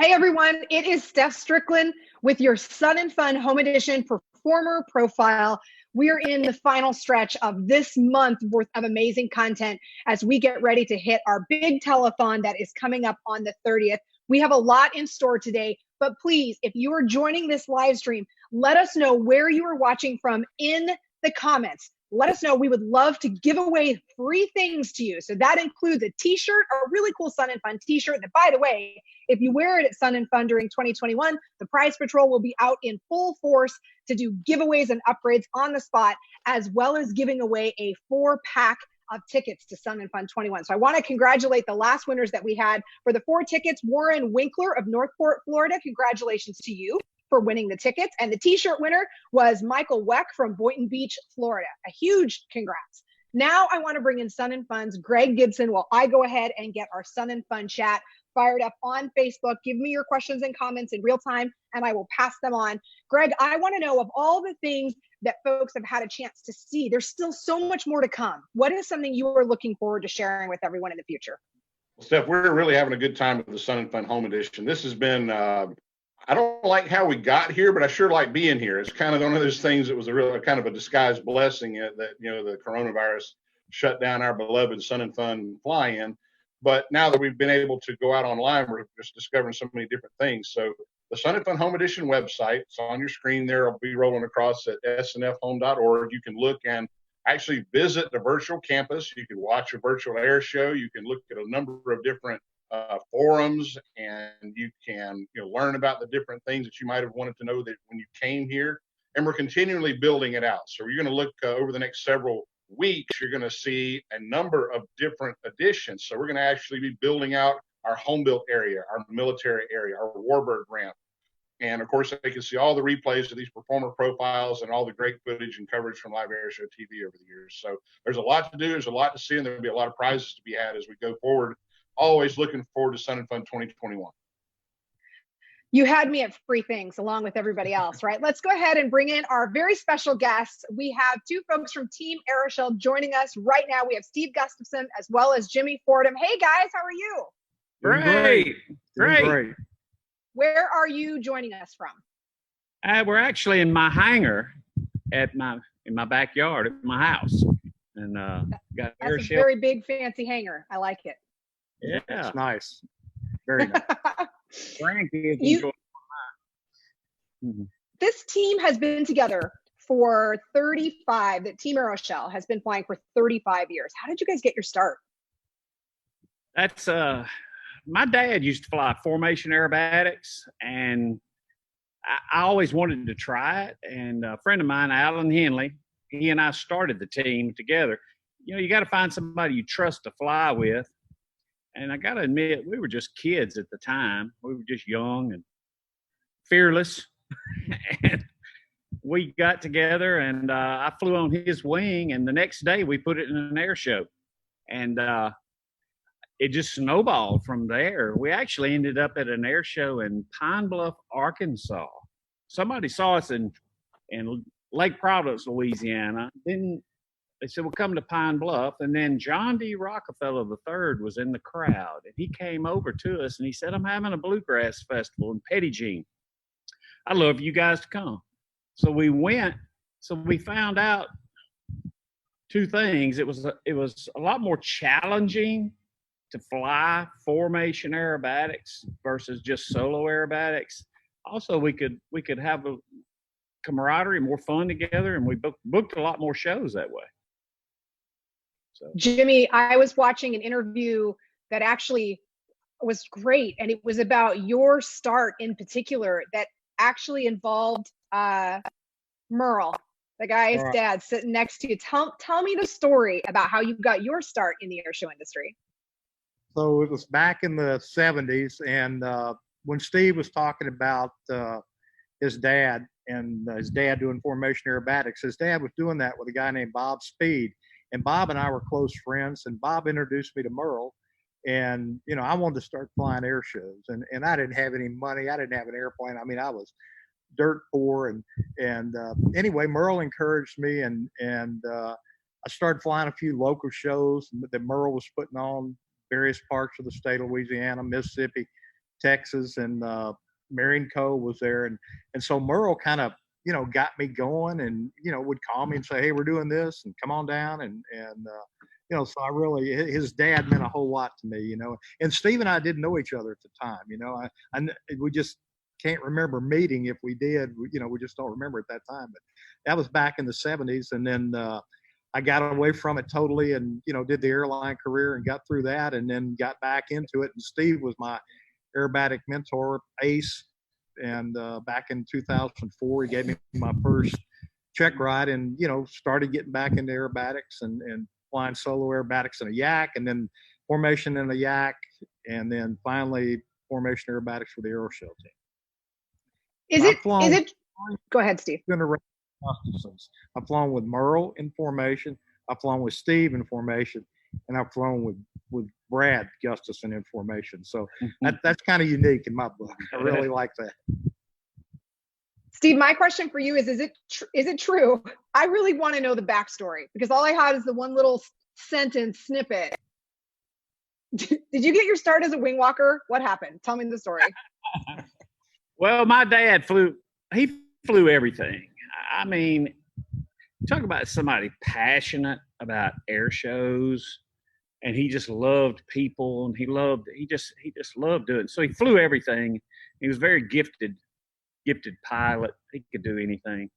Hey everyone, it is Steph Strickland with your Sun and Fun Home Edition Performer Profile. We're in the final stretch of this month worth of amazing content as we get ready to hit our big telethon that is coming up on the 30th. We have a lot in store today, but please, if you are joining this live stream, let us know where you are watching from in the comments. Let us know. We would love to give away free things to you. So that includes a t-shirt, a really cool Sun and Fun t-shirt that, by the way, if you wear it at Sun and Fun during 2021, the Prize Patrol will be out in full force to do giveaways and upgrades on the spot, as well as giving away a 4-pack of tickets to Sun and Fun 21. So I want to congratulate the last winners that we had for the 4 tickets. Warren Winkler of Northport, Florida. Congratulations to you for winning the tickets. And the t-shirt winner was Michael Weck from Boynton Beach, Florida. A huge congrats. Now I want to bring in Sun and Fun's Greg Gibson while I go ahead and get our Sun and Fun chat fired up on Facebook. Give me your questions and comments in real time, and I will pass them on. Greg, I want to know, of all the things that folks have had a chance to see, there's still so much more to come. What is something you are looking forward to sharing with everyone in the future? Well, Steph, we're really having a good time with the Sun and Fun Home Edition. This has been, I don't like how we got here, but I sure like being here. It's kind of one of those things that was a real kind of a disguised blessing that, the coronavirus shut down our beloved Sun and Fun fly-in. But now that we've been able to go out online, we're just discovering so many different things. So the Sun and Fun Home Edition website, it's on your screen there. I'll be rolling across at snfhome.org. You can look and actually visit the virtual campus. You can watch a virtual air show. You can look at a number of different forums, and you can learn about the different things that you might have wanted to know that when you came here. And we're continually building it out. So you're going to look over the next several weeks, you're going to see a number of different additions. So we're going to actually be building out our home built area, our military area, our warbird ramp. And of course, they can see all the replays of these performer profiles and all the great footage and coverage from Live Airshow TV over the years. So there's a lot to do. There's a lot to see, and there'll be a lot of prizes to be had as we go forward. Always looking forward to Sun and Fun 2021. You had me at free things along with everybody else, right? Let's go ahead and bring in our very special guests. We have 2 folks from Team Aeroshell joining us right now. We have Steve Gustafson as well as Jimmy Fordham. Hey guys, how are you? Great. Where are you joining us from? We're actually in my hangar in my backyard at my house, and got That's Aeroshell. A very big fancy hangar. I like it. Yeah, it's nice. Very nice. This team has been together for 35. The Team Aeroshell has been flying for 35 years. How did you guys get your start? That's my dad used to fly formation aerobatics, and I always wanted to try it. And a friend of mine, Alan Henley, he and I started the team together. You got to find somebody you trust to fly with. And I got to admit, we were just kids at the time. We were just young and fearless. And we got together, and I flew on his wing. And the next day, we put it in an air show. And it just snowballed from there. We actually ended up at an air show in Pine Bluff, Arkansas. Somebody saw us in Lake Providence, Louisiana. Then they said, "Well, come to Pine Bluff." And then John D. Rockefeller III was in the crowd. And he came over to us and he said, "I'm having a bluegrass festival in Pettigene. I'd love you guys to come." So we went. So we found out 2 things. It was a lot more challenging to fly formation aerobatics versus just solo aerobatics. Also, we could have a camaraderie, more fun together, and we booked a lot more shows that way. So. Jimmy, I was watching an interview that actually was great, and it was about your start in particular that actually involved Merle, the guy's dad, sitting next to you. Tell me the story about how you got your start in the airshow industry. So it was back in the 70s, and when Steve was talking about his dad and his dad doing formation aerobatics, his dad was doing that with a guy named Bob Speed. And Bob and I were close friends, and Bob introduced me to Merle. And, I wanted to start flying air shows, and I didn't have any money. I didn't have an airplane. I mean, I was dirt poor. And anyway, Merle encouraged me, and I started flying a few local shows that Merle was putting on various parts of the state of Louisiana, Mississippi, Texas, and Marion Cole was there, and so Merle kind of got me going, and would call me and say, hey, we're doing this, and come on down, and so I really, his dad meant a whole lot to me, and Steve and I didn't know each other at the time, we just can't remember meeting. If we did, we just don't remember at that time, but that was back in the 70s. And then I got away from it totally, and did the airline career and got through that, and then got back into it. And Steve was my aerobatic mentor, ace. And back in 2004, he gave me my first check ride, and started getting back into aerobatics and flying solo aerobatics in a yak, and then formation in a yak, and then finally formation aerobatics for the Aeroshell team. Is it? Go ahead, Steve. I've flown with Merle in formation. I've flown with Steve in formation, and I've flown with Brad Gustafson in formation. So that's kind of unique in my book. I really like that. Steve, my question for you is it true? I really want to know the backstory, because all I had is the one little sentence snippet. Did you get your start as a wing walker? What happened? Tell me the story. Well, my dad flew everything. I mean, talk about somebody passionate about air shows, and he just loved people, and he just loved doing it. So he flew everything. He was very gifted pilot. He could do anything.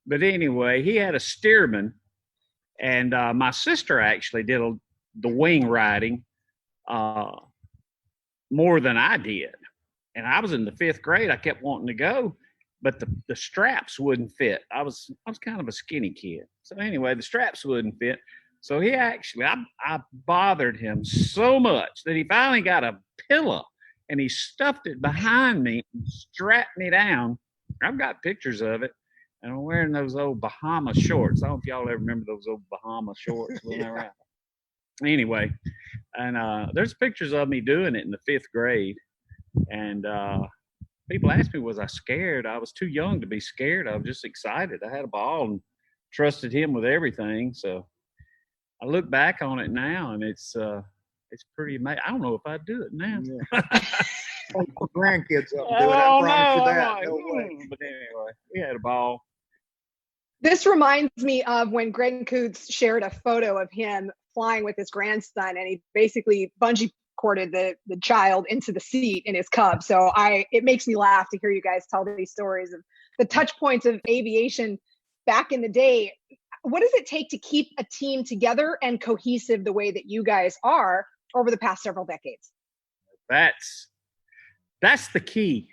But anyway, he had a steerman, and my sister actually did the wing riding more than I did. And I was in the 5th grade. I kept wanting to go, but the straps wouldn't fit. I was kind of a skinny kid. So anyway, the straps wouldn't fit. So he actually, I bothered him so much that he finally got a pillow, and he stuffed it behind me and strapped me down. I've got pictures of it, and I'm wearing those old Bahama shorts. I don't know if y'all ever remember those old Bahama shorts. Yeah. Anyway, and there's pictures of me doing it in the 5th grade. And people asked me, was I scared? I was too young to be scared. I was just excited. I had a ball and trusted him with everything. So I look back on it now, and it's pretty amazing. I don't know if I'd do it now. Yeah. Grandkids up do it. I promise you that. No way. But anyway, we had a ball. This reminds me of when Greg Koontz shared a photo of him flying with his grandson, and he basically bungee corded the child into the seat in his Cub. So it makes me laugh to hear you guys tell these stories of the touch points of aviation back in the day. What does it take to keep a team together and cohesive the way that you guys are over the past several decades? That's the key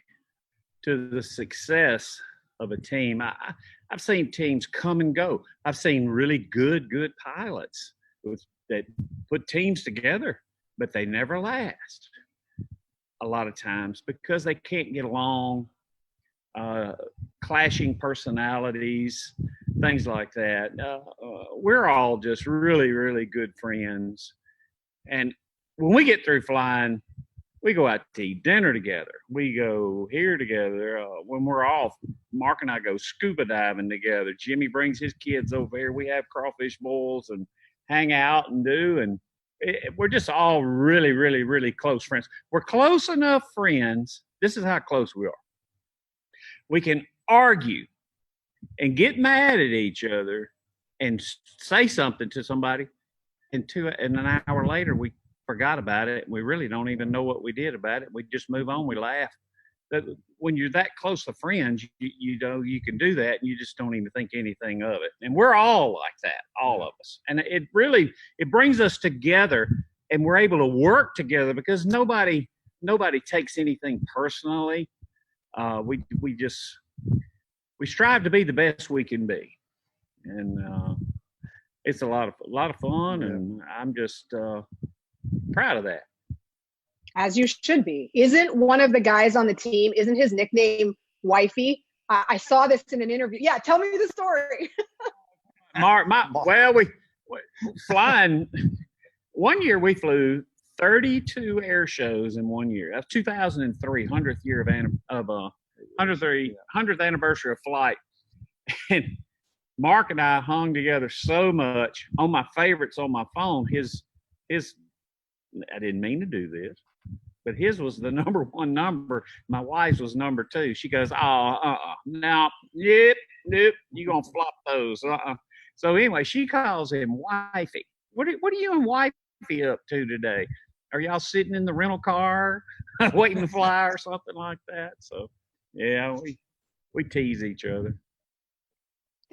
to the success of a team. I've seen teams come and go. I've seen really good pilots that put teams together, but they never last a lot of times because they can't get along, clashing personalities, things like that. We're all just really, really good friends. And when we get through flying, we go out to eat dinner together. We go here together. When we're off, Mark and I go scuba diving together. Jimmy brings his kids over here. We have crawfish boils and hang out and do. And we're just all really, really, really close friends. We're close enough friends. This is how close we are. We can argue and get mad at each other and say something to somebody, and an hour later we forgot about it. We really don't even know what we did about it. We just move on. We laugh. But when you're that close to friends, you know you can do that, and you just don't even think anything of it. And we're all like that, all of us. And it brings us together, and we're able to work together because nobody takes anything personally. We strive to be the best we can be, and it's a lot of fun, and I'm just proud of that. As you should be. Isn't one of the guys on the team, isn't his nickname Wifey? I saw this in an interview. Yeah, tell me the story. We flying. One year we flew 32 air shows in 1 year. That's 2003, 100th year of 100th anniversary of flight. And Mark and I hung together so much on my favorites on my phone. His I didn't mean to do this. but his was the number one number. My wife's was number 2. She goes, no, nope, you gonna flop those. So anyway, she calls him wifey. What are you and wifey up to today? Are y'all sitting in the rental car waiting to fly or something like that? So yeah, we tease each other.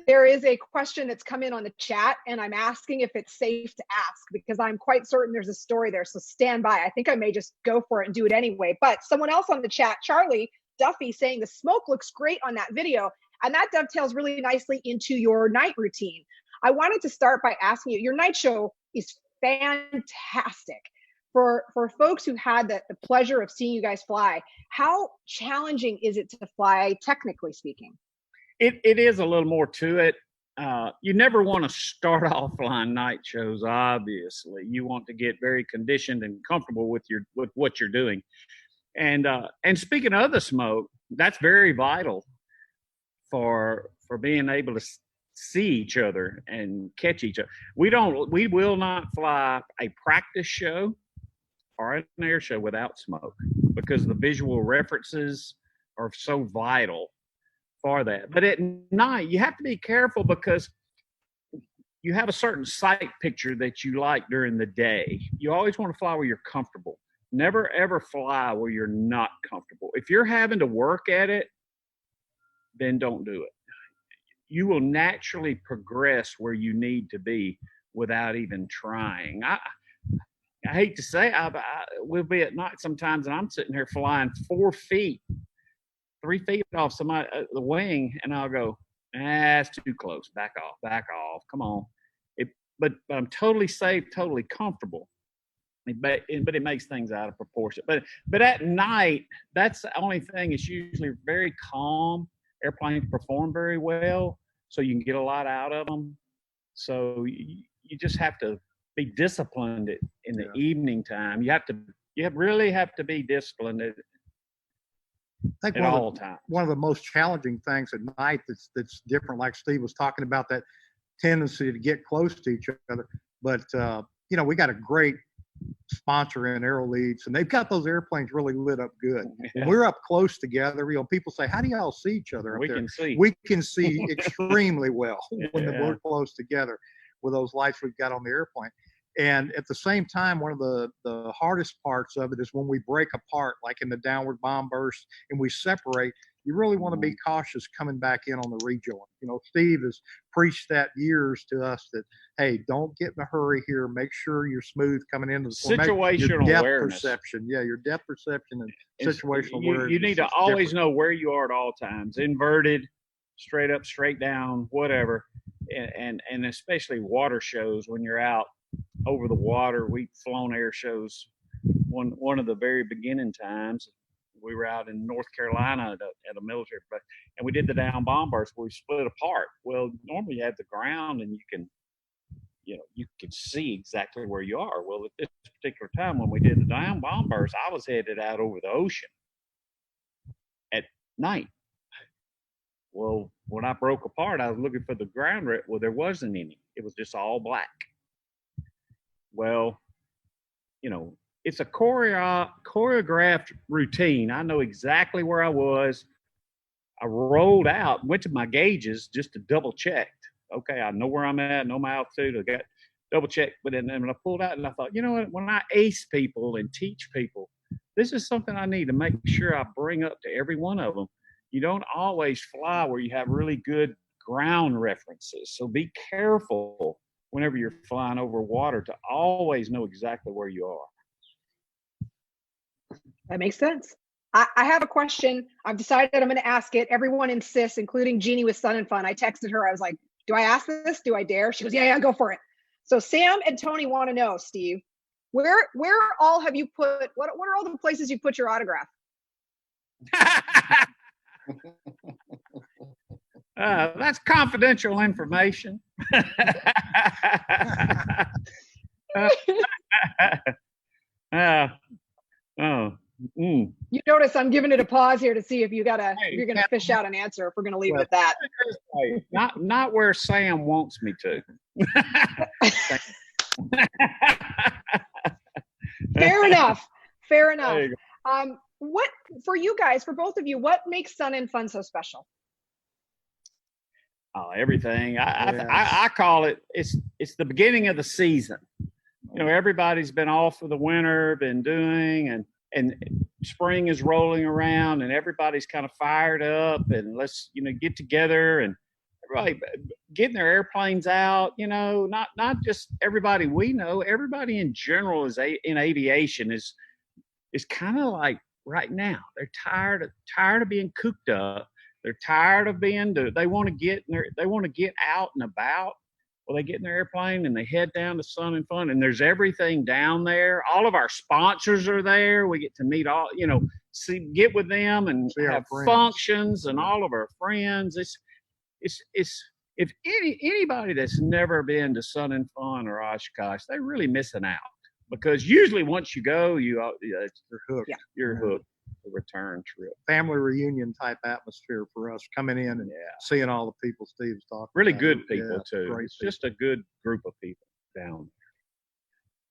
There is a question that's come in on the chat, and I'm asking if it's safe to ask because I'm quite certain there's a story there. So stand by. I think I may just go for it and do it anyway. But someone else on the chat, Charlie Duffy, saying the smoke looks great on that video. And that dovetails really nicely into your night routine. I wanted to start by asking you, your night show is fantastic. For folks who had the pleasure of seeing you guys fly, how challenging is it to fly, technically speaking? It is a little more to it. You never want to start off flying night shows, obviously. You want to get very conditioned and comfortable with what you're doing. And speaking of the smoke, that's very vital for being able to see each other and catch each other. We will not fly a practice show or an air show without smoke because the visual references are so vital for that. But at night, you have to be careful because you have a certain sight picture that you like during the day. You always want to fly where you're comfortable. Never, ever fly where you're not comfortable. If you're having to work at it, then don't do it. You will naturally progress where you need to be without even trying. I hate to say, we'll be at night sometimes, and I'm sitting here flying 3 feet off the wing, and I'll go, it's too close. Back off. Come on. But I'm totally safe, totally comfortable. But it makes things out of proportion. But at night, that's the only thing. It's usually very calm. Airplanes perform very well, so you can get a lot out of them. So you just have to be disciplined in the evening time. You really have to be disciplined I think one of the most challenging things at night that's different, like Steve was talking about, that tendency to get close to each other. But we got a great sponsor in Aero Leads, and they've got those airplanes really lit up good. When we're up close together, people say, how do y'all see each other up there? We can see extremely well when we're close together with those lights we've got on the airplane. And at the same time, one of the hardest parts of it is when we break apart, like in the downward bomb burst, and we separate. You really want to be cautious coming back in on the rejoin. Steve has preached that years to us that, hey, don't get in a hurry here. Make sure you're smooth coming into the situational depth awareness. Perception. Yeah, your depth perception and situational awareness. You need to always know where you are at all times. Inverted, straight up, straight down, whatever. And especially water shows when you're out over the water. We've flown air shows. One of the very beginning times, we were out in North Carolina at a military base, and we did the down bomb burst where we split apart. Well, normally you have the ground and you can see exactly where you are. Well, at this particular time when we did the down bomb burst, I was headed out over the ocean at night. Well, when I broke apart, I was looking for the ground. Well, there wasn't any. It was just all black. Well, it's a choreographed routine. I know exactly where I was. I rolled out, went to my gauges just to double check. Okay, I know where I'm at, know my altitude. I got double checked. But then when I pulled out, and I thought, when I ace people and teach people, this is something I need to make sure I bring up to every one of them. You don't always fly where you have really good ground references. So be careful whenever you're flying over water to always know exactly where you are. That makes sense. I have a question. I've decided I'm going to ask it. Everyone insists, including Jeannie with Sun and Fun. I texted her. I was like, do I ask this? Do I dare? She goes, yeah, go for it. So Sam and Tony want to know, Steve, where all have you put, what are all the places you put your autograph? That's confidential information. You notice I'm giving it a pause here to see if you're gonna fish out an answer. If we're gonna leave it at that. Not where Sam wants me to. Fair enough. Fair enough. What for you guys, for both of you, what makes Sun and Fun so special? Oh, everything. I call it. It's the beginning of the season. You know, everybody's been off for the winter, been doing, and spring is rolling around, and everybody's kind of fired up, and let's get together and everybody getting their airplanes out. You know, not just everybody we know. Everybody in general in aviation is kind of like right now. They're tired of being cooped up. They're tired of they want to get out and about. Well, they get in their airplane and they head down to Sun and Fun, and there's everything down there. All of our sponsors are there. We get to meet get with them and have functions and all of our friends. It's if anybody that's never been to Sun and Fun or Oshkosh, they're really missing out, because usually once you go, you're hooked. Yeah. You're hooked. The return trip, family reunion type atmosphere for us, coming in and seeing all the people Steve's talking really about. Good people too. It's just a good group of people down there.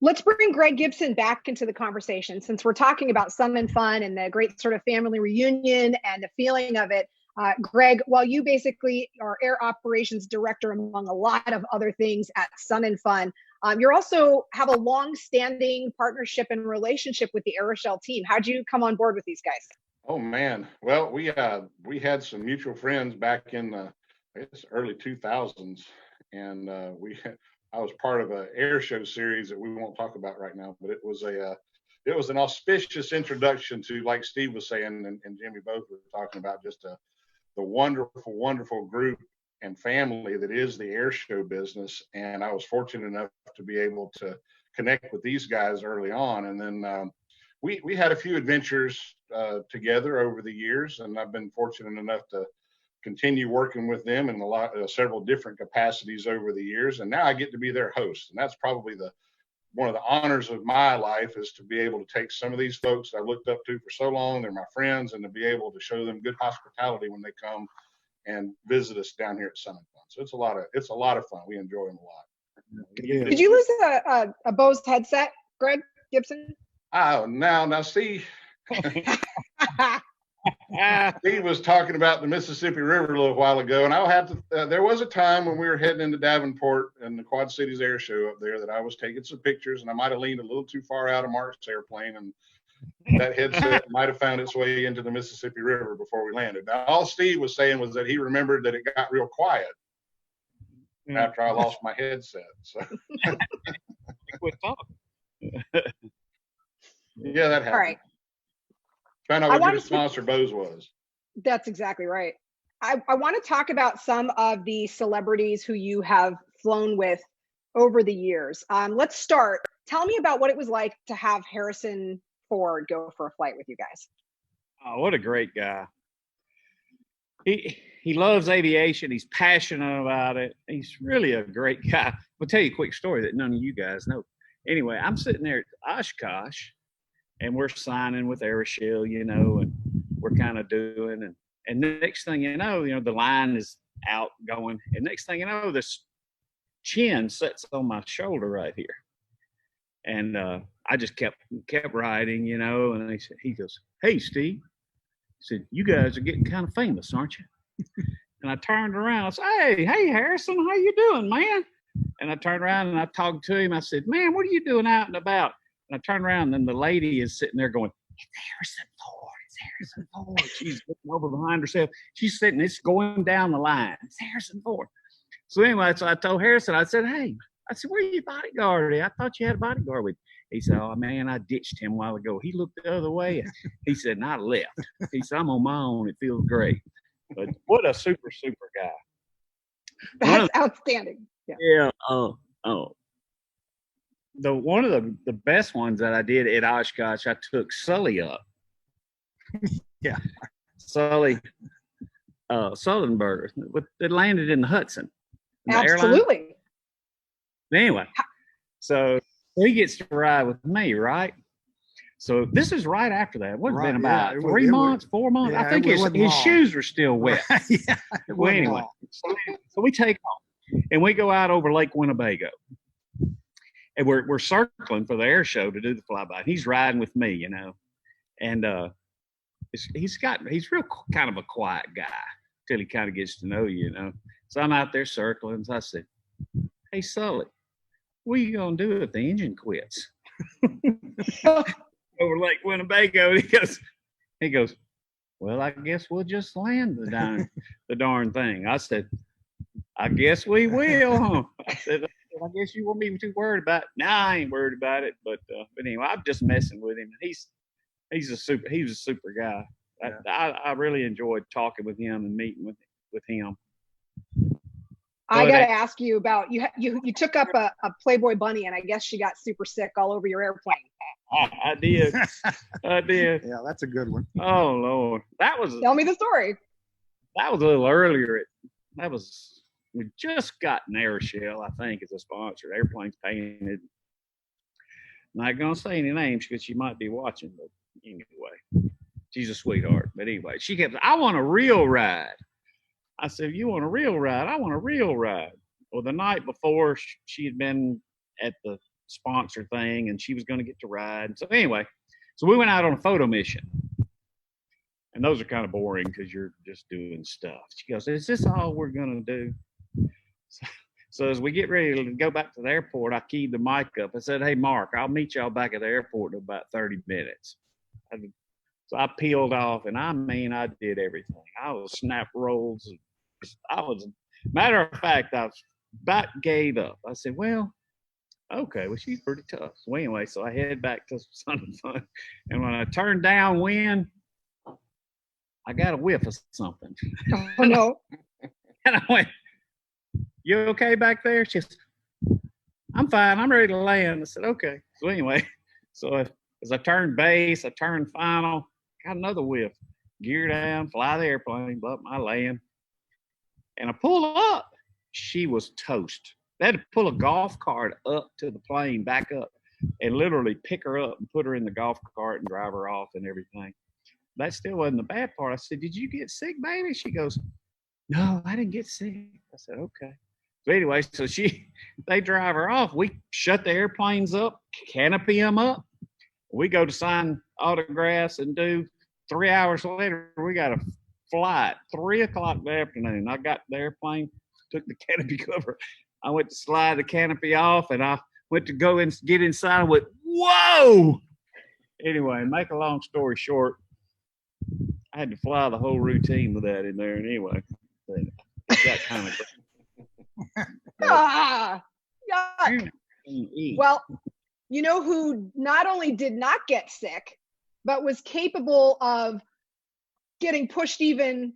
Let's bring Greg Gibson back into the conversation, since we're talking about Sun and Fun and the great sort of family reunion and the feeling of it. Greg, while you basically are air operations director among a lot of other things at Sun and Fun, you also have a long-standing partnership and relationship with the Aeroshell team. How'd you come on board with these guys? Oh man, well we had some mutual friends back in the early 2000s, and I was part of an air show series that we won't talk about right now, but it was an auspicious introduction to, like Steve was saying and Jimmy both were talking about, just the wonderful group and family that is the air show business. And I was fortunate enough to be able to connect with these guys early on. And then we had a few adventures together over the years, and I've been fortunate enough to continue working with them in several different capacities over the years. And now I get to be their host. And that's probably one of the honors of my life, is to be able to take some of these folks I've looked up to for so long, they're my friends, and to be able to show them good hospitality when they come and visit us down here at Sun and Fun. So it's a lot of fun. We enjoy them a lot. Did you lose a Bose headset, Greg Gibson? Oh, now see, Steve was talking about the Mississippi River a little while ago, and I'll have to. There was a time when we were heading into Davenport and the Quad Cities Air Show up there that I was taking some pictures, and I might have leaned a little too far out of Mark's airplane, and that headset might have found its way into the Mississippi River before we landed. Now, all Steve was saying was that he remembered that it got real quiet after I lost my headset. So quit talking. Yeah, that happened. All right. Found out what good a sponsor Bose was. That's exactly right. I want to talk about some of the celebrities who you have flown with over the years. Let's start. Tell me about what it was like to have Harrison Ford go for a flight with you guys. Oh, what a great guy. He loves aviation. He's passionate about it. He's really a great guy. I'll tell you a quick story that none of you guys know. Anyway, I'm sitting there at Oshkosh, and we're signing with Aeroshell, and we're kind of doing, and next thing you know, the line is out going, and next thing you know, this chin sits on my shoulder right here, and I just kept riding, and he goes, "Hey, Steve," he said, "you guys are getting kind of famous, aren't you?" And I turned around, I said, "Hey, Harrison, how you doing, man?" And I turned around and I talked to him. I said, "Man, what are you doing out and about?" And I turned around, and then the lady is sitting there going, "It's Harrison Ford. It's Harrison Ford." She's looking over behind herself. She's sitting, it's going down the line. It's Harrison Ford. So anyway, so I told Harrison, I said, "Hey," I said, "where are your bodyguard at? I thought you had a bodyguard with you." He said, "Oh, man, I ditched him a while ago." He looked the other way. He said, "And I left." He said, "I'm on my own. It feels great." But what a super guy. That's outstanding. Yeah. One of the best ones that I did at Oshkosh, I took Sully up. Yeah. Sully Sullenberger. It landed in the Hudson. Absolutely. Anyway, so he gets to ride with me, right? So this is right after that. What's been about 3 months, 4 months? Yeah, I think his shoes were still wet. Yeah. Well, anyway, so we take off and we go out over Lake Winnebago. and we're circling for the air show to do the flyby. He's riding with me, and he's real kind of a quiet guy till he kind of gets to know you, So I'm out there circling. So I said, "Hey, Sully, what are you gonna do if the engine quits?" Over Lake Winnebago. He goes, "Well, I guess we'll just land the darn thing." I said, "I guess we will, huh?" I said, "I guess you won't be too worried about it." Nah, I ain't worried about it, but anyway, I'm just messing with him. He was a super guy. Yeah. I really enjoyed talking with him and meeting with him. I got to ask you about you took up a Playboy bunny, and I guess she got super sick all over your airplane. I did. I did. Yeah, that's a good one. Oh Lord, tell me the story. That was a little earlier. We just got an Aeroshell, I think, as a sponsor. Airplanes painted. Not gonna say any names because she might be watching, but anyway, she's a sweetheart. But anyway, she kept, "I want a real ride." I said, "You want a real ride? I want a real ride." Well, the night before, she had been at the sponsor thing, and she was going to get to ride. So anyway, we went out on a photo mission. And those are kind of boring because you're just doing stuff. She goes, "Is this all we're going to do?" So as we get ready to go back to the airport, I keyed the mic up. I said, "Hey, Mark, I'll meet y'all back at the airport in about 30 minutes. So I peeled off, and I did everything. I was snap rolls. Matter of fact, I about gave up. I said, "Well, okay, she's pretty tough." So anyway, so I head back to Sun and Fun. And when I turned downwind, I got a whiff of something. Oh, no. And I went, "You okay back there?" She said, "I'm fine. I'm ready to land." I said, "Okay." So anyway, so as I turned base, I turned final, got another whiff. Gear down, fly the airplane, up my land. And I pull up. She was toast. They had to pull a golf cart up to the plane, back up, and literally pick her up and put her in the golf cart and drive her off and everything. That still wasn't the bad part. I said, "Did you get sick, baby?" She goes, "No, I didn't get sick." I said, "Okay." So anyway, so they drive her off. We shut the airplanes up, canopy them up. We go to sign autographs and do. 3 hours later, we got a flight, 3 o'clock in the afternoon. I got the airplane, took the canopy cover. I went to slide the canopy off, and I went to go and get inside and went, "Whoa!" Anyway, make a long story short, I had to fly the whole routine with that in there. And anyway, that kind of. Well, you know who not only did not get sick, but was capable of getting pushed even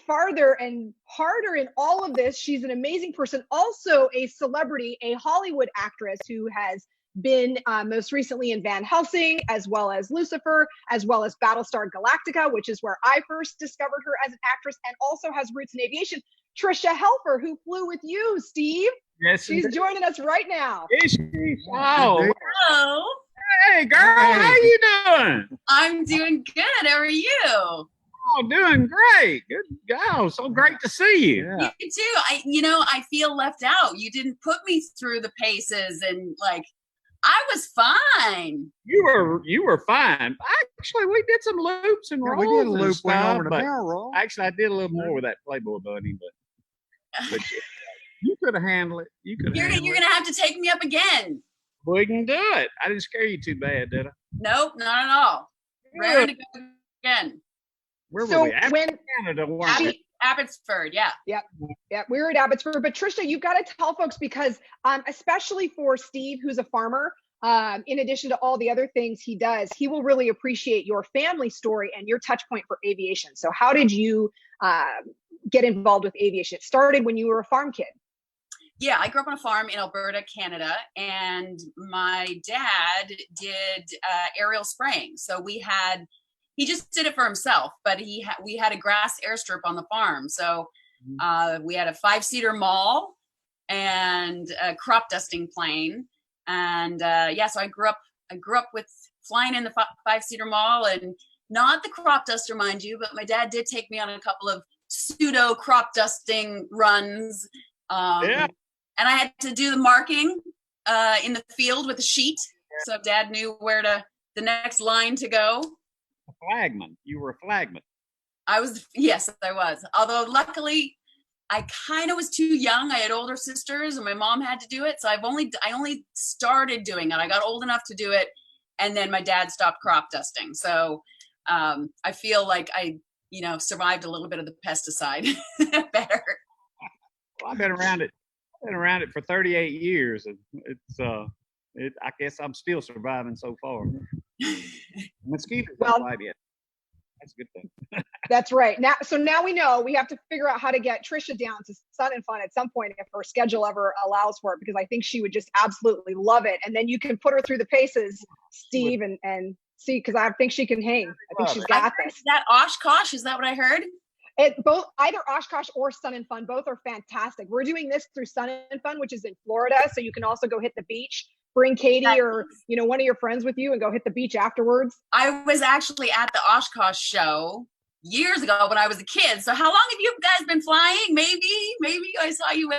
farther and harder in all of this. She's an amazing person, also a celebrity, a Hollywood actress who has been most recently in Van Helsing, as well as Lucifer, as well as Battlestar Galactica, which is where I first discovered her as an actress, and also has roots in aviation. Tricia Hefler, who flew with you, Steve. Yes, she's joining us right now. Is she? Wow. Hello. Hey, girl, how you doing? I'm doing good. How are you? Oh, doing great. Good. Oh, so great to see you. Yeah. You too. I feel left out. You didn't put me through the paces, and I was fine. You were fine. Actually, we did some loops and rolls. We did a loop stuff, over the barrel roll. Actually, I did a little more with that Playboy bunny, but you could have handled it. You're gonna have to take me up again. We can do it. I didn't scare you too bad, did I? Nope, not at all. Ready to go again. Where were we? Canada, weren't we? Abbotsford, yeah. Yep. We were at Abbotsford. But Tricia, you've got to tell folks, because especially for Steve, who's a farmer, in addition to all the other things he does, he will really appreciate your family story and your touch point for aviation. So how did you get involved with aviation? It started when you were a farm kid. Yeah, I grew up on a farm in Alberta, Canada, and my dad did aerial spraying. So he just did it for himself, but we had a grass airstrip on the farm. So we had a 5-seater maul and a crop dusting plane. And so I grew up with flying in the 5-seater maul, and not the crop duster, mind you, but my dad did take me on a couple of pseudo crop dusting runs. And I had to do the marking in the field with a sheet, so Dad knew where the next line to go. A flagman. You were a flagman. Yes, I was. Although luckily, I kind of was too young. I had older sisters, and my mom had to do it. So I only started doing it. I got old enough to do it, and then my dad stopped crop dusting. So I feel like I, survived a little bit of the pesticide better. Well, I've been around it for 38 years, and I guess I'm still surviving so far. Mosquitoes don't bite yet. That's a good thing. That's right. Now we know we have to figure out how to get Tricia down to Sun and Fun at some point if her schedule ever allows for it, because I think she would just absolutely love it. And then you can put her through the paces, Steve, and see, because I think she can hang. I think she's got this. Is that Oshkosh? Is that what I heard? Either Oshkosh or Sun and Fun, both are fantastic. We're doing this through Sun and Fun, which is in Florida, so you can also go hit the beach. Bring Katie or one of your friends with you and go hit the beach afterwards. I was actually at the Oshkosh show years ago when I was a kid. So how long have you guys been flying? Maybe I saw you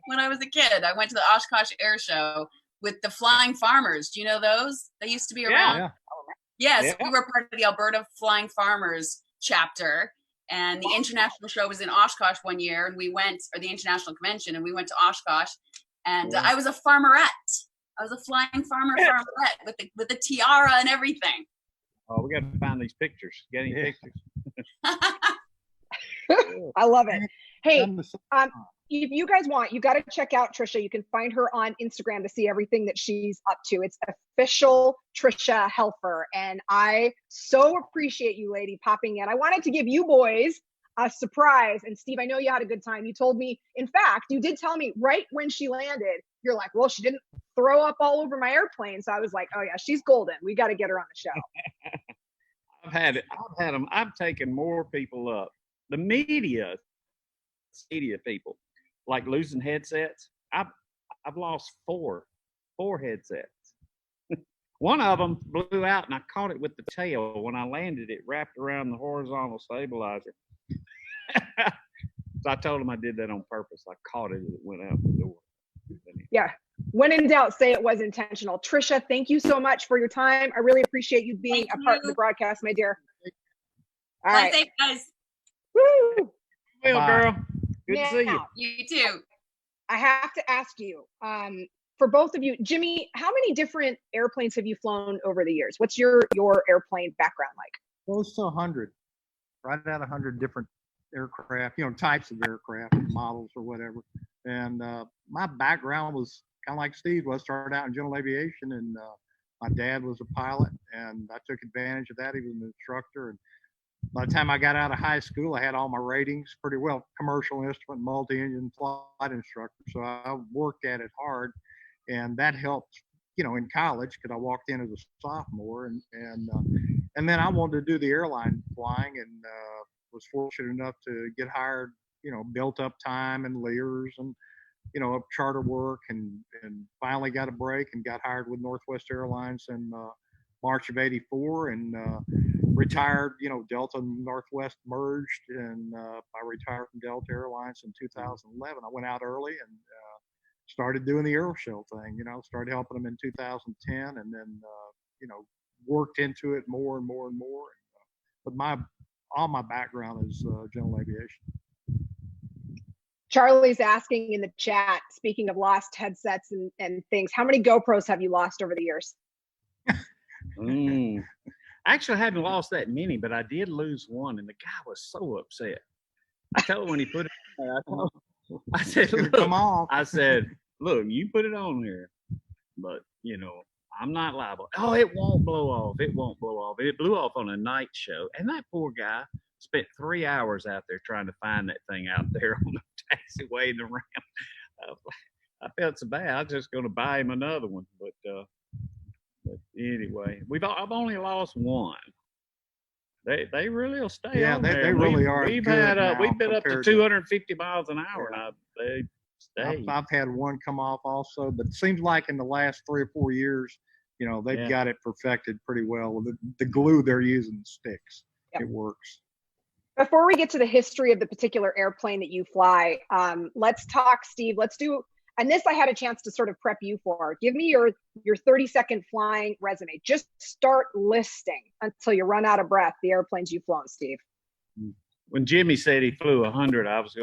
when I was a kid. I went to the Oshkosh Airshow with the Flying Farmers. Do you know those? They used to be around. Yes, we were part of the Alberta Flying Farmers chapter. And the international show was in Oshkosh one year, and we went, or the international convention, and we went to Oshkosh. And I was a farmerette. I was a flying farmerette with the tiara and everything. Oh, we got to find these pictures. Get any pictures? I love it. Hey, if you guys want, you got to check out Tricia. You can find her on Instagram to see everything that she's up to. It's official Tricia Hefler. And I so appreciate you, lady, popping in. I wanted to give you boys a surprise. And Steve, I know you had a good time. You told me, in fact, you did tell me right when she landed, you're like, well, she didn't throw up all over my airplane. So I was like, oh yeah, she's golden. We got to get her on the show. I've had them. I've taken more people up. The media people, like losing headsets. I've lost four headsets. One of them blew out, and I caught it with the tail. When I landed, it wrapped around the horizontal stabilizer. So I told him I did that on purpose. I caught it and it went out the door. Yeah. When in doubt, say it was intentional. Tricia, thank you so much for your time. I really appreciate you being a part of the broadcast, my dear. All right. Thanks, guys. Woo! Well, girl. Good to see you. You too. I have to ask you, for both of you, Jimmy, how many different airplanes have you flown over the years? What's your airplane background like? Close to 100. Right at 100 different aircraft, types of aircraft, models or whatever. And my background was kind of like Steve was. Started out in general aviation, and my dad was a pilot, and I took advantage of that. He was an instructor, and by the time I got out of high school, I had all my ratings pretty well. Commercial instrument, multi-engine flight instructor. So I worked at it hard, and that helped, in college, because I walked in as a sophomore, and then I wanted to do the airline flying, and was fortunate enough to get hired. Built up time and Lears and, charter work, and finally got a break and got hired with Northwest Airlines in March of '84, and retired. Delta and Northwest merged, and I retired from Delta Airlines in 2011. I went out early and started doing the Aeroshell thing. Started helping them in 2010, and then worked into it more and more and more. But all my background is general aviation. Charlie's asking in the chat, speaking of lost headsets and things, how many GoPros have you lost over the years? Actually, I haven't lost that many, but I did lose one, and the guy was so upset. I told him when he put it on there, I said, look, come on. I said, look, you put it on here, but, I'm not liable. Oh, it won't blow off. It won't blow off. It blew off on a night show, and that poor guy spent 3 hours out there trying to find that thing out there on the taxiway and around. I felt so bad. I was just going to buy him another one, but anyway, I've only lost one. They really will stay on there. They really are. We've been up to 250 miles an hour, and they stay. I've had one come off also, but it seems like in the last 3 or 4 years, they've got it perfected pretty well. The glue they're using sticks. Yep. It works. Before we get to the history of the particular airplane that you fly, let's talk, Steve. Let's do And this I had a chance to sort of prep you for. Give me your 30-second flying resume. Just start listing until you run out of breath the airplanes you've flown, Steve. When Jimmy said he flew 100, I was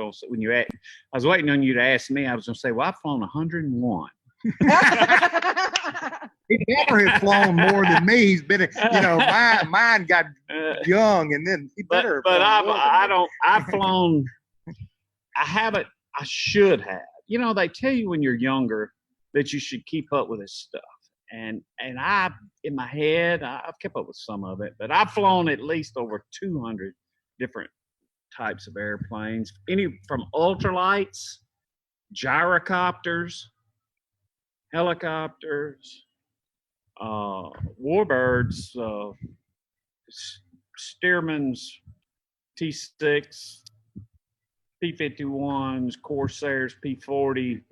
waiting on you to ask me. I was going to say, well, I've flown 101. He better have flown more than me. He's been, mine got young, and then he better. But I've flown. I haven't. I should have. They tell you when you're younger that you should keep up with this stuff, and I, in my head, I've kept up with some of it, but I've flown at least over 200 different types of airplanes, from ultralights, gyrocopters, helicopters, warbirds, Stearman's T6, P-51s, Corsairs, P-40,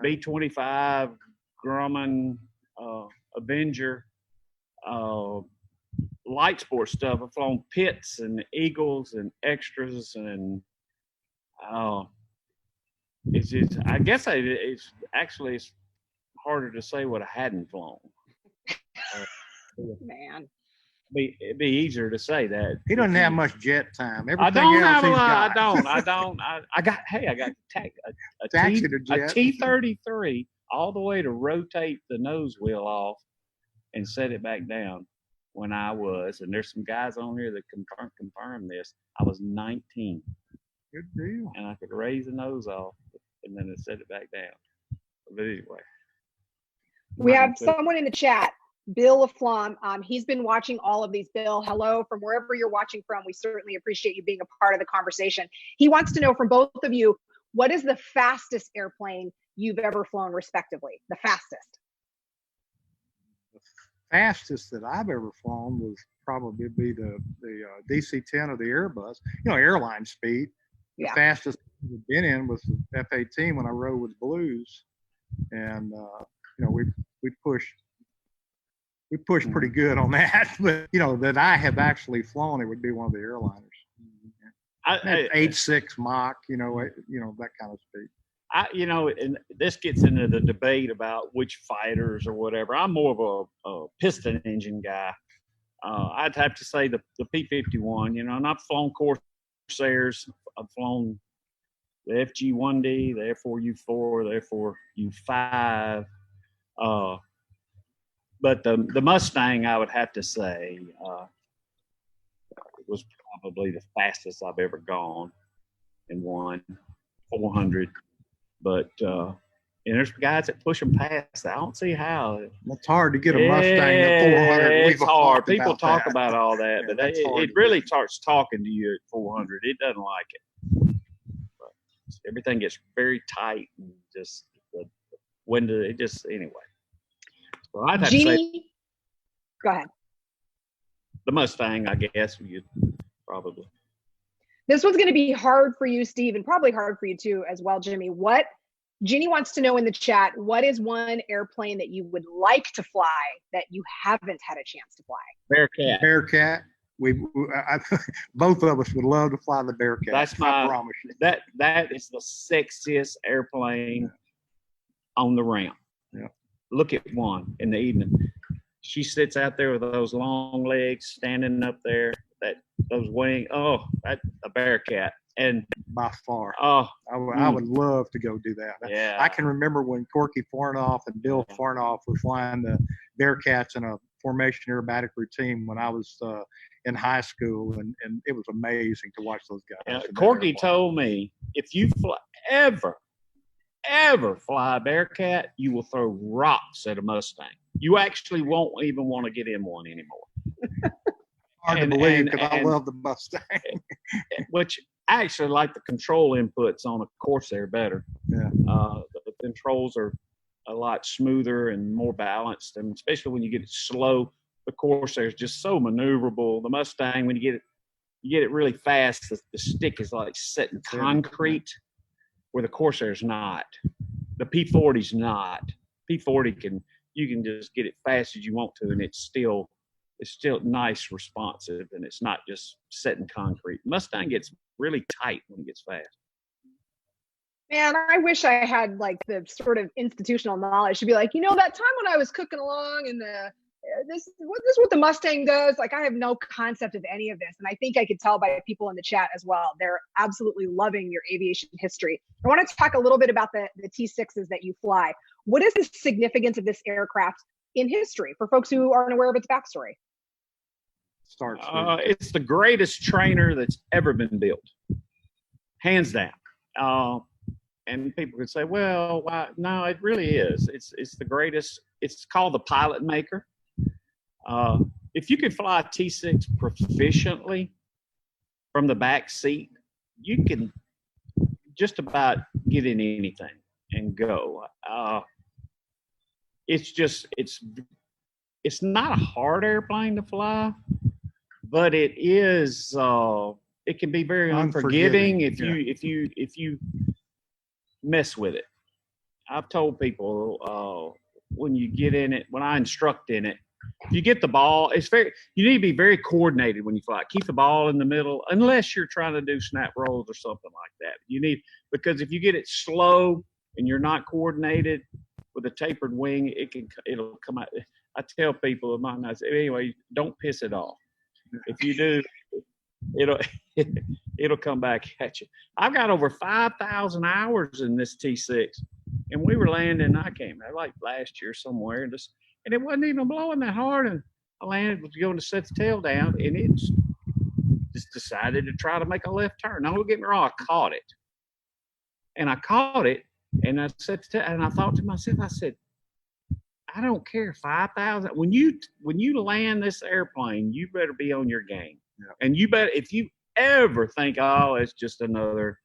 B-25, Grumman, Avenger, light sport stuff. I've flown Pitts and Eagles and Extras, and I guess it's harder to say what I hadn't flown. Man. It'd be easier to say that. He doesn't have much jet time. I don't have a lot. I don't. I got a T-33 all the way to rotate the nose wheel off and set it back down when I was, and there's some guys on here that confirm this, I was 19. Good deal. And I could raise the nose off and then set it back down. But anyway. We have someone in the chat, Bill Aflam. He's been watching all of these. Bill, hello from wherever you're watching from. We certainly appreciate you being a part of the conversation. He wants to know from both of you, what is the fastest airplane you've ever flown, respectively? The fastest. The fastest that I've ever flown was probably be the DC-10 of the Airbus. Airline speed. The fastest I've been in was the F-18 when I rode with Blues, and we pushed pretty good on that. But that I have actually flown, it would be one of the airliners. 8.6 Mach, that kind of speed. And this gets into the debate about which fighters or whatever. I'm more of a piston engine guy. I'd have to say the P-51, and I've flown Corsairs. I've flown the FG-1D, the F4U4, the F4U5. But the Mustang, I would have to say, was probably the fastest I've ever gone in one 400. But there's guys that push them past. I don't see how. It's hard to get a Mustang at 400. It's hard. People talk about all that, but it really starts talking to you at 400. It doesn't like it. But everything gets very tight and just the window. It just anyway. Well, I'd have to say, go ahead. The Mustang, I guess you'd probably. This one's going to be hard for you, Steve, and probably hard for you too as well, Jimmy. Jeannie wants to know in the chat, what is one airplane that you would like to fly that you haven't had a chance to fly? Bearcat. Both of us would love to fly the Bearcat. I promise you. That is the sexiest airplane on the ramp. Yeah. Look at one in the evening. She sits out there with those long legs, standing up there, those wings. Oh, that's a Bearcat. And by far, I would love to go do that. Yeah. I can remember when Corky Farnoff and Bill Farnoff were flying the Bearcats in a formation aerobatic routine when I was in high school, and it was amazing to watch those guys. Corky told me, if you ever fly a Bearcat, you will throw rocks at a Mustang. You actually won't even want to get in one anymore. Hard to believe, because I love the Mustang. Which I actually like the control inputs on a Corsair better. Yeah. The controls are a lot smoother and more balanced, and especially when you get it slow, the Corsair is just so maneuverable. The Mustang, when you get it really fast, the stick is like set in concrete, where the Corsair is not. The P40's not. P40 you can just get it fast as you want to, and it's still nice, responsive, and it's not just set in concrete. Mustang gets really tight when it gets fast. Man, I wish I had like the sort of institutional knowledge to be like, that time when I was cooking along and this is what the Mustang does. Like, I have no concept of any of this. And I think I could tell by people in the chat as well. They're absolutely loving your aviation history. I want to talk a little bit about the T6s that you fly. What is the significance of this aircraft in history for folks who aren't aware of its backstory? It's the greatest trainer that's ever been built, hands down. And people could say, well, why? No, it really is. It's the greatest. It's called the pilot maker. If you could fly a T6 proficiently from the back seat, you can just about get in anything and go. It's not a hard airplane to fly, but it is. It can be very unforgiving if you mess with it. I've told people when you get in it, when I instruct in it, if you get the ball, you need to be very coordinated when you fly. Keep the ball in the middle, unless you're trying to do snap rolls or something like that. Because if you get it slow and you're not coordinated with a tapered wing, it'll come out. I tell people, it might not say, anyway, don't piss it off. If you do, it'll come back at you. I've got over 5,000 hours in this T6, and we were landing. I came like last year somewhere, and it wasn't even blowing that hard. And I landed, was going to set the tail down, and it just decided to try to make a left turn. Now, don't get me wrong, I caught it, and I set the tail, and I thought to myself, I said, I don't care 5,000. When you land this airplane, you better be on your game. Yeah. And you better, if you ever think, oh, it's just another,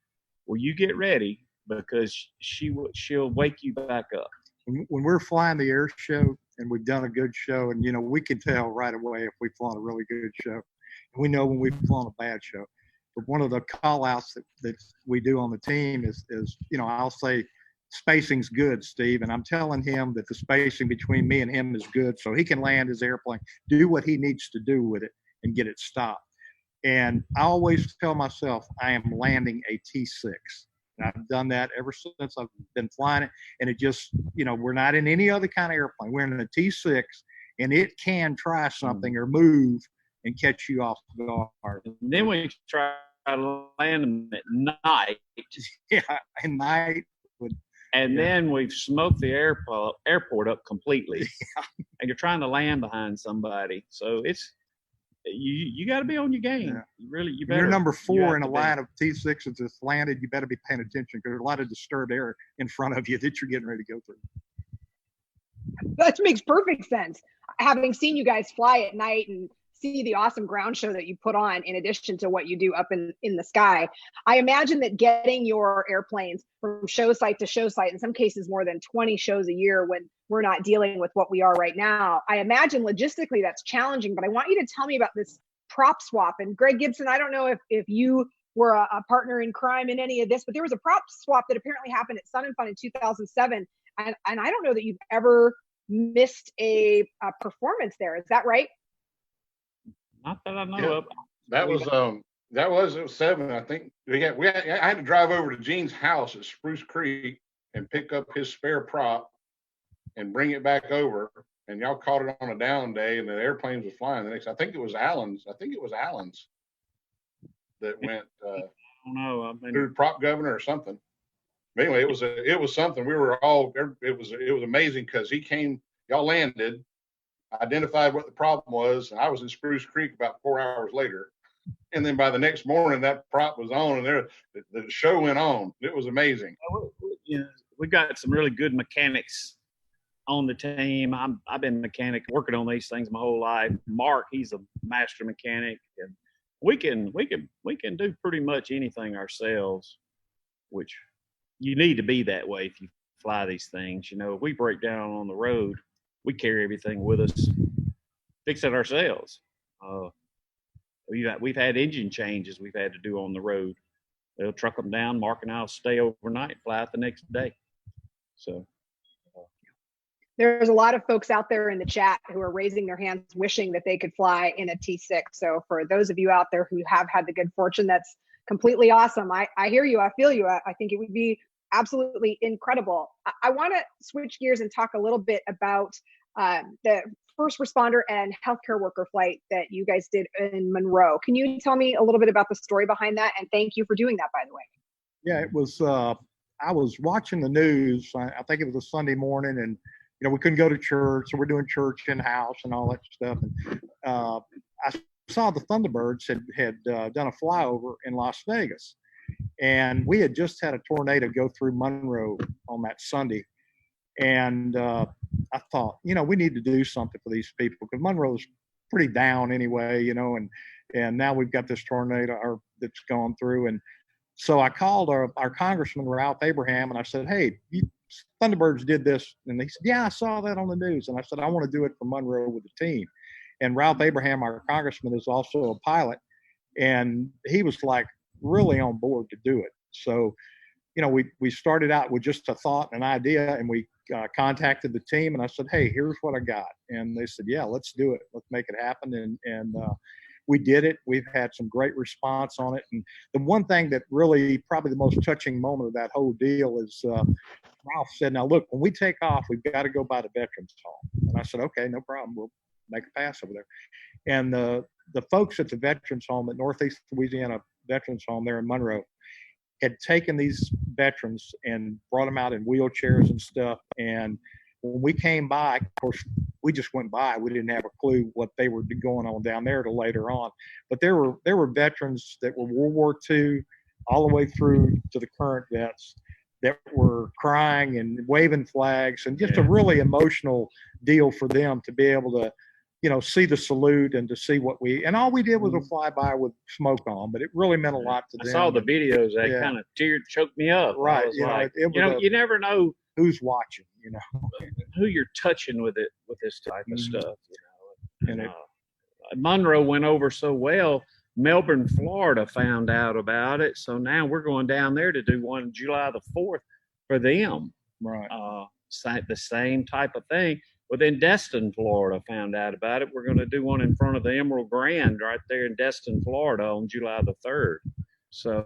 well, you get ready, because she'll wake you back up. When we're flying the air show and we've done a good show, and we can tell right away if we've flown a really good show, and we know when we've flown a bad show. But one of the call outs that we do on the team is I'll say, spacing's good, Steve, and I'm telling him that the spacing between me and him is good, so he can land his airplane, do what he needs to do with it, and get it stopped. And I always tell myself I am landing a T6. And I've done that ever since I've been flying it, and it just, we're not in any other kind of airplane. We're in a T6, and it can try something or move and catch you off guard. And then we try to land them at night. Yeah, at night. Then we've smoked the airport up completely. Yeah. And you're trying to land behind somebody. So it's you got to be on your game. Yeah. You better. You're number 4 in a line of T6s that's landed. You better be paying attention, because there's a lot of disturbed air in front of you that you're getting ready to go through. That makes perfect sense. Having seen you guys fly at night and see the awesome ground show that you put on in addition to what you do up in the sky, I imagine that getting your airplanes from show site to show site, in some cases more than 20 shows a year when we're not dealing with what we are right now, I imagine logistically that's challenging. But I want you to tell me about this prop swap. And Greg Gibson, I don't know if you were a partner in crime in any of this, but there was a prop swap that apparently happened at Sun and Fun in 2007. And I don't know that you've ever missed a performance there. Is that right? Not that I know of. That was 7. I think I had to drive over to Gene's house at Spruce Creek and pick up his spare prop and bring it back over. And y'all caught it on a down day, and the airplanes was flying the next. I think it was Allen's that went. I don't know. Through prop governor or something. But anyway, it was something. We were all. It was amazing, because he came. Y'all landed, identified what the problem was, and I was in Spruce Creek about 4 hours later. And then by the next morning, that prop was on, and the show went on. It was amazing. We've got some really good mechanics on the team. I've been mechanic working on these things my whole life. Mark, he's a master mechanic, and we can do pretty much anything ourselves, which you need to be that way if you fly these things. If we break down on the road, we carry everything with us, fix it ourselves. We've had engine changes we've had to do on the road. They'll truck them down, Mark and I'll stay overnight, fly out the next day. So there's a lot of folks out there in the chat who are raising their hands, wishing that they could fly in a T6. So for those of you out there who have had the good fortune, that's completely awesome. I hear you. I feel you. I think it would be absolutely incredible. I want to switch gears and talk a little bit about the first responder and healthcare worker flight that you guys did in Monroe. Can you tell me a little bit about the story behind that? And thank you for doing that, by the way. Yeah, it was, I was watching the news. I think it was a Sunday morning, and, we couldn't go to church. So we're doing church in-house and all that stuff. And I saw the Thunderbirds had done a flyover in Las Vegas. And we had just had a tornado go through Monroe on that Sunday. And I thought, we need to do something for these people, because Monroe's pretty down anyway, and now we've got this tornado that's gone through. And so I called our Congressman, Ralph Abraham, and I said, hey, Thunderbirds did this. And he said, yeah, I saw that on the news. And I said, I want to do it for Monroe with the team. And Ralph Abraham, our congressman, is also a pilot. And he was like really on board to do it. So, we started out with just a thought and an idea, and we contacted the team, and I said, hey, here's what I got. And they said, yeah, let's do it. Let's make it happen. And we did it. We've had some great response on it. And the one thing that really, probably the most touching moment of that whole deal is Ralph said, now look, when we take off, we've got to go by the Veterans Home. And I said, okay, no problem. We'll make a pass over there. And the folks at the Veterans Home at Northeast Louisiana Veterans Home there in Monroe had taken these veterans and brought them out in wheelchairs and stuff. And when we came by, of course, we just went by. We didn't have a clue what they were going on down there till later on. But there were veterans that were World War II all the way through to the current vets that were crying and waving flags, and just a really emotional deal for them to be able to, see the salute and to see what and all we did was a flyby with smoke on, but it really meant a lot to them. I saw the videos. They kind of choked me up. Right. You never know who's watching, who you're touching with this type of stuff. And Monroe went over so well. Melbourne, Florida found out about it. So now we're going down there to do one July the 4th for them. Right. The same type of thing. Well, then Destin, Florida found out about it. We're going to do one in front of the Emerald Grand right there in Destin, Florida on July the 3rd. So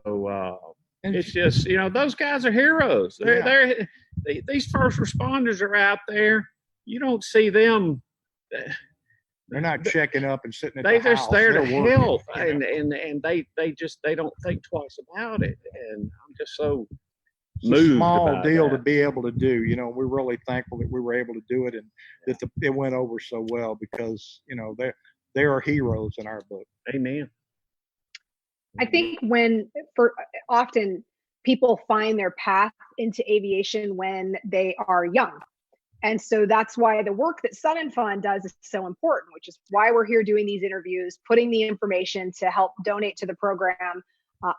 it's just, those guys are heroes. These first responders are out there. You don't see them. They're not checking up and sitting at the house. They're just there to help, and they don't think twice about it. And I'm just so it's a small deal to be able to do. We're really thankful that we were able to do it, and that it went over so well, because they are heroes in our book. Amen. I think often people find their path into aviation when they are young. And so that's why the work that Sun and Fun does is so important, which is why we're here doing these interviews, putting the information to help donate to the program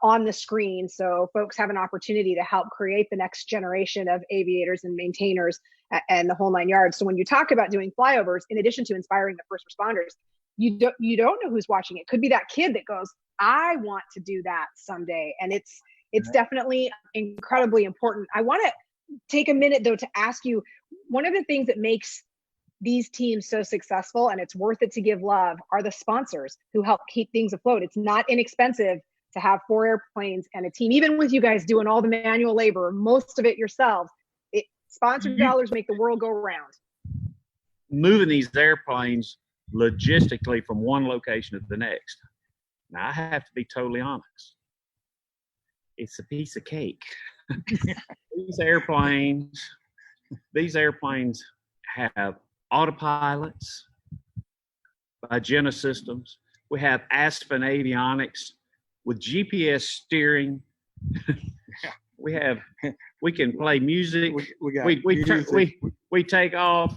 on the screen, so folks have an opportunity to help create the next generation of aviators and maintainers and the whole 9 yards. So when you talk about doing flyovers, in addition to inspiring the first responders, you don't know who's watching. It could be that kid that goes, I want to do that someday. And it's definitely incredibly important. I want to take a minute though to ask you, one of the things that makes these teams so successful, and it's worth it to give love, are the sponsors who help keep things afloat. It's not inexpensive to have 4 airplanes and a team, even with you guys doing all the manual labor, most of it yourselves. Sponsor dollars make the world go round. Moving these airplanes logistically from one location to the next. Now, I have to be totally honest. It's a piece of cake. These airplanes have autopilots by Jenna Systems. We have Aspen Avionics with GPS steering. We can play music. We take off.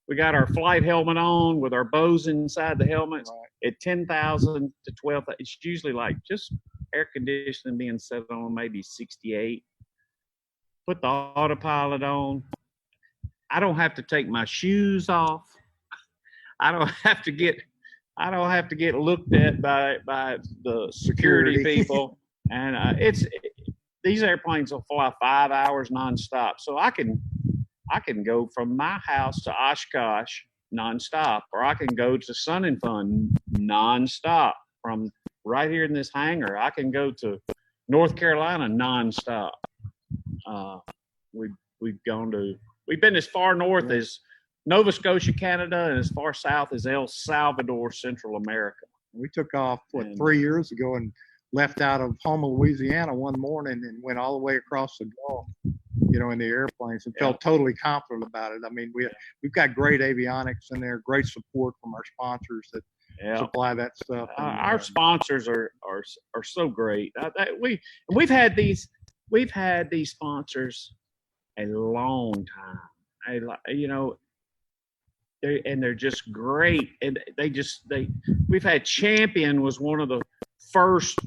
We got our flight helmet on with our bows inside the helmets. Right. At 10,000 to 12,000, it's usually like just air conditioning being set on maybe 68. Put the autopilot on. I don't have to take my shoes off. I don't have to get looked at by the security people. And these airplanes will fly 5 hours nonstop. So I can go from my house to Oshkosh nonstop, or I can go to Sun and Fun nonstop from right here in this hangar. I can go to North Carolina nonstop. We've been as far north as Nova Scotia, Canada, and as far south as El Salvador, Central America. We took off 3 years ago and left out of Houma, Louisiana one morning and went all the way across the Gulf, in the airplanes, and felt totally confident about it. I mean, we've got great avionics in there, great support from our sponsors that supply that stuff. Our sponsors are so great. We've had these sponsors a long time. They're just great, and we've had Champion was one of the first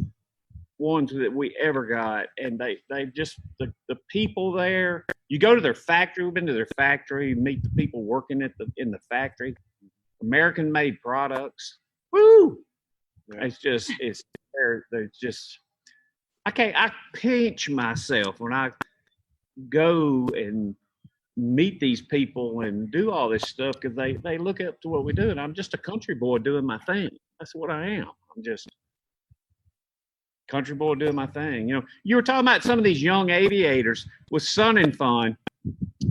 ones that we ever got, and they just the people there. You go to their factory. We've been to their factory, meet the people working in the factory. American made products. Woo! Yeah. They're just. I pinch myself when I go and meet these people and do all this stuff, because they look up to what we do, and I'm just a country boy doing my thing. That's what I am. I'm just country boy doing my thing. You were talking about some of these young aviators with Sun and Fun,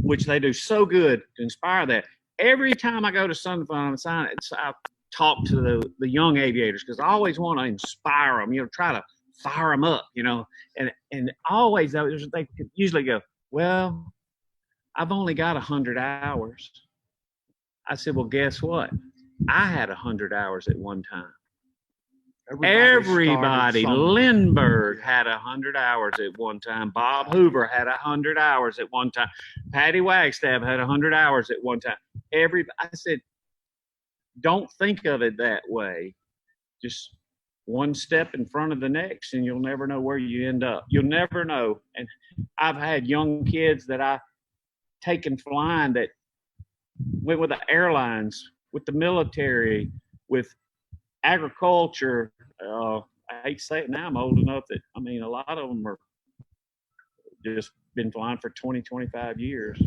which they do so good to inspire that. Every time I go to Sun and Fun, I talk to the young aviators, because I always want to inspire them, try to fire them up, and always they usually go, well, I've only got 100 hours. I said, well, guess what? I had 100 hours at one time. Everybody. Lindbergh had 100 hours at one time. Bob Hoover had 100 hours at one time. Patty Wagstaff had 100 hours at one time. I said, don't think of it that way. Just one step in front of the next, and you'll never know where you end up. You'll never know. And I've had young kids that I taken flying that went with the airlines, with the military, with agriculture. I hate to say it now, I'm old enough that, a lot of them are just been flying for 20, 25 years.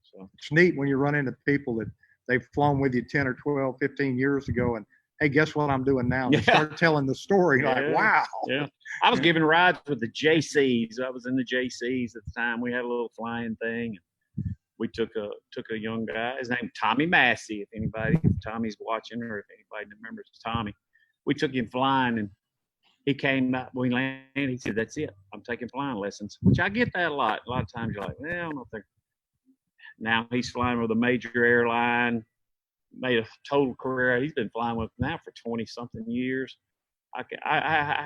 So it's neat when you run into people that they've flown with you 10 or 12, 15 years ago, and hey, guess what I'm doing now? They start telling the story, like, wow. Yeah. I was giving rides with the JCs. I was in the JCs at the time. We had a little flying thing. We took a young guy. His name Tommy Massey. If Tommy's watching, or if anybody remembers Tommy, we took him flying, and he came out. We landed. He said, "That's it. I'm taking flying lessons." Which I get that a lot. A lot of times you're like, "Well, I don't think." Now he's flying with a major airline. Made a total career. He's been flying with now for 20 something years. I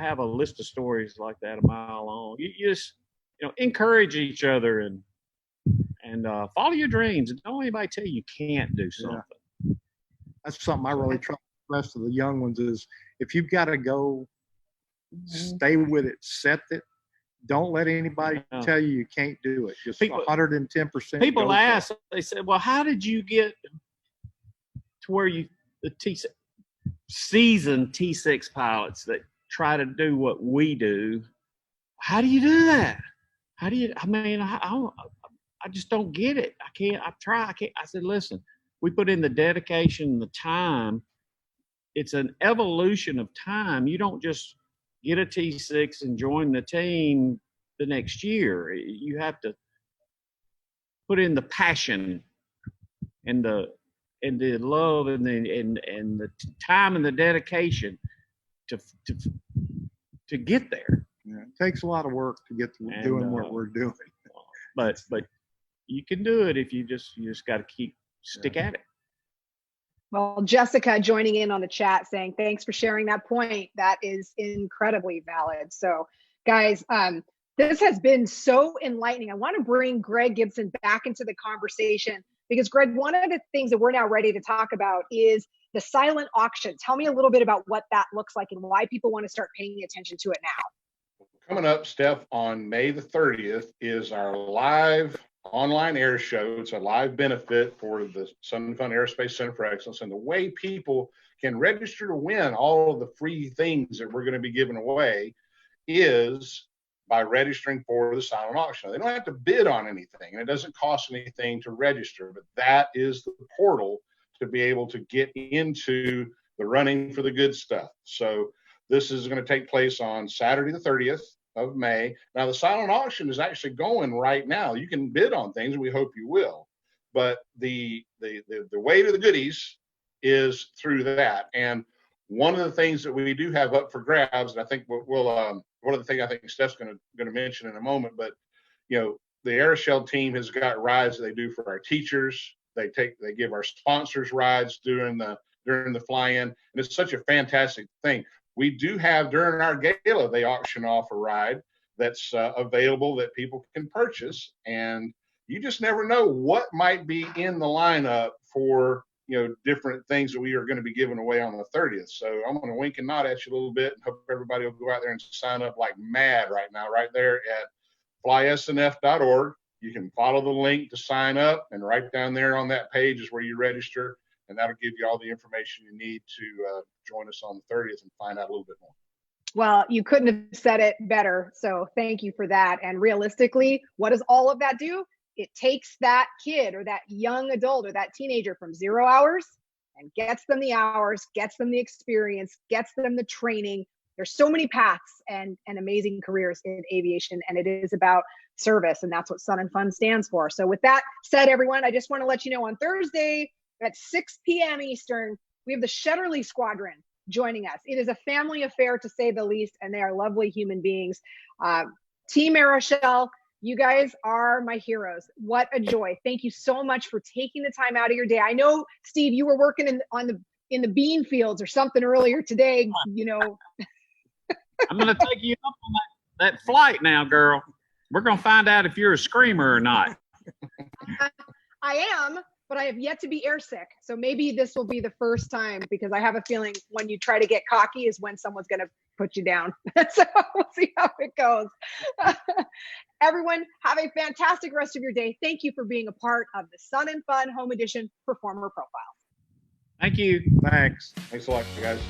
have a list of stories like that a mile long. You just encourage each other and follow your dreams, and don't anybody tell you can't do something. Yeah. That's something I really try to stress to the young ones is, if you've got to go, stay with it, set it. Don't let anybody tell you can't do it. Just 110%. People ask, they said, well, how did you get to where the seasoned T6 pilots that try to do what we do, how do you do that? How do you, I just don't get it. I can't. I said, listen, we put in the dedication, the time. It's an evolution of time. You don't just get a T6 and join the team the next year. You have to put in the passion and the love and the time and the dedication to get there. Yeah, it takes a lot of work to get to doing what we're doing. But you can do it if you just got to stick at it. Well, Jessica joining in on the chat saying, thanks for sharing that point. That is incredibly valid. So guys, this has been so enlightening. I want to bring Greg Gibson back into the conversation, because Greg, one of the things that we're now ready to talk about is the silent auction. Tell me a little bit about what that looks like and why people want to start paying attention to it now. Coming up, Steph, on May the 30th is our live online air show. It's a live benefit for the Sun and Fun Aerospace Center for Excellence. And the way people can register to win all of the free things that we're going to be giving away is by registering for the silent auction. They don't have to bid on anything, and it doesn't cost anything to register, but that is the portal to be able to get into the running for the good stuff. So this is going to take place on Saturday the 30th of May. Now, the silent auction is actually going right now. You can bid on things, and we hope you will. But the way to the goodies is through that. And one of the things that we do have up for grabs, and I think we'll one of the things I think Steph's going to mention in a moment, but the Aeroshell team has got rides that they do for our teachers. They give our sponsors rides during the fly-in, and it's such a fantastic thing. We do have during our gala, they auction off a ride that's available that people can purchase, and you just never know what might be in the lineup for different things that we are going to be giving away on the 30th. So I'm going to wink and nod at you a little bit and hope everybody will go out there and sign up like mad right now, right there at flysnf.org. You can follow the link to sign up, and right down there on that page is where you register, and that'll give you all the information you need to join us on the 30th and find out a little bit more. Well, you couldn't have said it better. So thank you for that. And realistically, what does all of that do? It takes that kid or that young adult or that teenager from 0 hours and gets them the hours, gets them the experience, gets them the training. There's so many paths and amazing careers in aviation, and it is about service, and that's what Sun and Fun stands for. So with that said, everyone, I just want to let you know on Thursday at 6 p.m. Eastern, we have the Shetterly Squadron joining us. It is a family affair, to say the least, and they are lovely human beings. Team Aeroshell, you guys are my heroes. What a joy. Thank you so much for taking the time out of your day. I know, Steve, you were working in the bean fields or something earlier today, I'm going to take you up on that flight now, girl. We're going to find out if you're a screamer or not. I am, but I have yet to be airsick. So maybe this will be the first time, because I have a feeling when you try to get cocky is when someone's going to put you down. So we'll see how it goes. Everyone, have a fantastic rest of your day. Thank you for being a part of the Sun and Fun Home Edition Performer Profiles. Thank you. Thanks. Thanks a lot, guys.